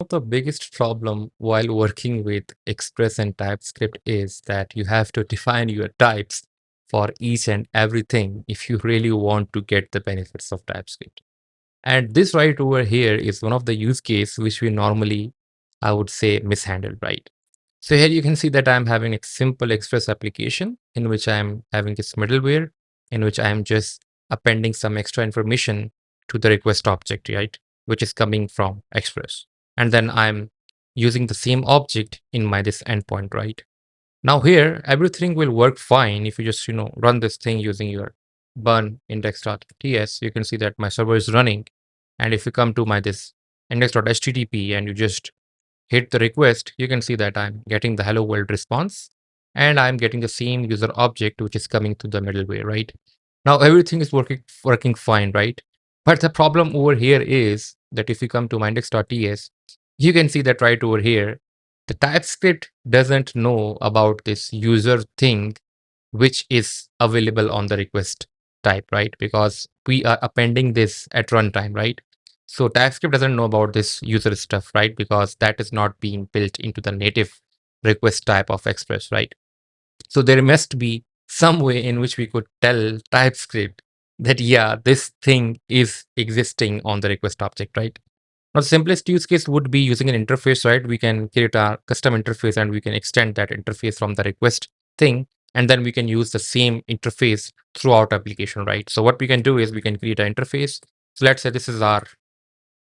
of the biggest problem while working with Express and TypeScript is that you have to define your types for each and everything if you really want to get the benefits of TypeScript. And this right over here is one of the use case which we normally, I would say, mishandle, right? So here you can see that I'm having a simple Express application in which I'm having this middleware in which I'm just appending some extra information to the request object, right? Which is coming from Express. And then I'm using the same object in my this endpoint, right? Now here, everything will work fine if you just, run this thing using your burn index.ts. You can see that my server is running. And if you come to my this index.http and you just hit the request, you can see that I'm getting the hello world response and I'm getting the same user object which is coming to the middleware, right? Now everything is working fine, right? But the problem over here is that if you come to my index.ts, you can see that right over here, the TypeScript doesn't know about this user thing which is available on the request type, right? Because we are appending this at runtime, right? So TypeScript doesn't know about this user stuff, right? Because that is not being built into the native request type of Express, right? So there must be some way in which we could tell TypeScript that, yeah, this thing is existing on the request object, right? Now, the simplest use case would be using an interface, right? We can create a custom interface and we can extend that interface from the request thing. And then we can use the same interface throughout application, right? So what we can do is we can create an interface. So let's say this is our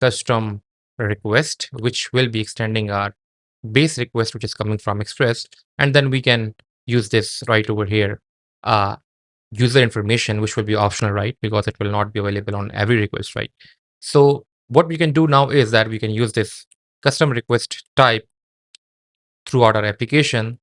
custom request, which will be extending our base request, which is coming from Express. And then we can use this right over here, user information, which will be optional, right? Because it will not be available on every request, right? So what we can do now is that we can use this custom request type throughout our application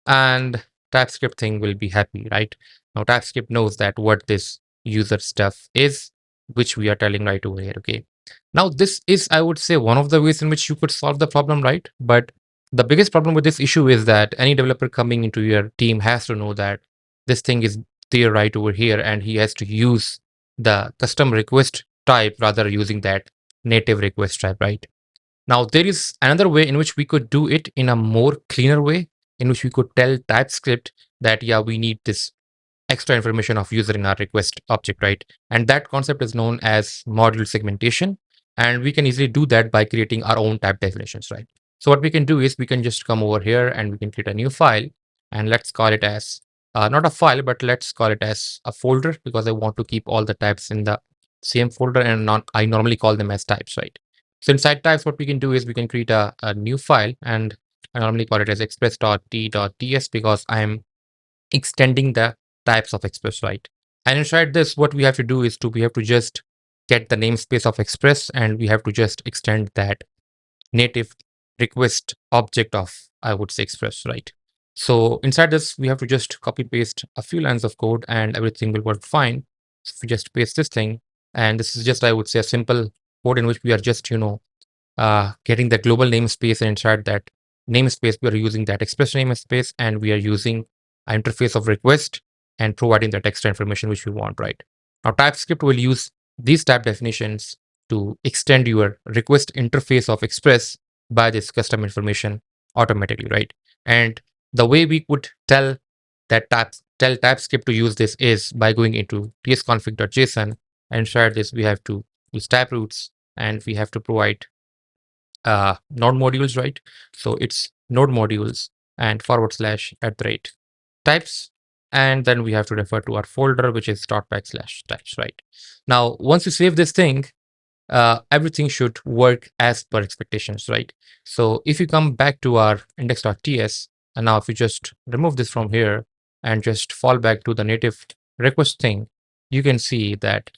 and TypeScript thing will be happy, right? Now TypeScript knows that what this user stuff is, which we are telling right over here, okay? Now this is, I would say, one of the ways in which you could solve the problem, right? But the biggest problem with this issue is that any developer coming into your team has to know that this thing is there right over here and he has to use the custom request type rather using that native request type, right? Now, there is another way in which we could do it in a more cleaner way, in which we could tell TypeScript that, yeah, we need this extra information of user in our request object, right? And that concept is known as module segmentation. And we can easily do that by creating our own type definitions, right? So what we can do is we can just come over here and we can create a new file and let's call it as not a file, but let's call it as a folder because I want to keep all the types in the same folder and not I normally call them as types, right? So inside types, what we can do is we can create a new file and I normally call it as express.t.ts because I'm extending the types of Express, right? And inside this, what we have to do is we have to just get the namespace of Express and we have to just extend that native request object of, I would say, Express, right? So inside this, we have to just copy paste a few lines of code and everything will work fine. So if we just paste this thing, and this is just, I would say, a simple code in which we are just, getting the global namespace, and inside that namespace, we are using that Express namespace and we are using an interface of request and providing that extra information which we want, right? Now, TypeScript will use these type definitions to extend your request interface of Express by this custom information automatically, right? And the way we could tell tell TypeScript to use this is by going into tsconfig.json and inside this we have to use type roots and we have to provide node modules, right? So it's node modules and /@ types. And then we have to refer to our folder, which is .backslash types, right? Now, once you save this thing, everything should work as per expectations, right? So if you come back to our index.ts, and now if you just remove this from here and just fall back to the native request thing, you can see that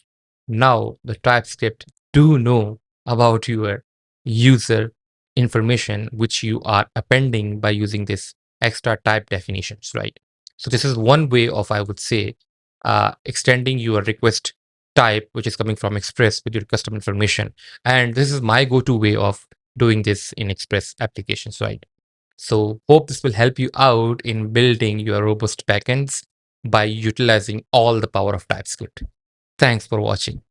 now the TypeScript do know about your user information, which you are appending by using this extra type definitions, right? So this is one way of, I would say, extending your request type, which is coming from Express with your custom information. And this is my go-to way of doing this in Express applications, right? So hope this will help you out in building your robust backends by utilizing all the power of TypeScript. Thanks for watching.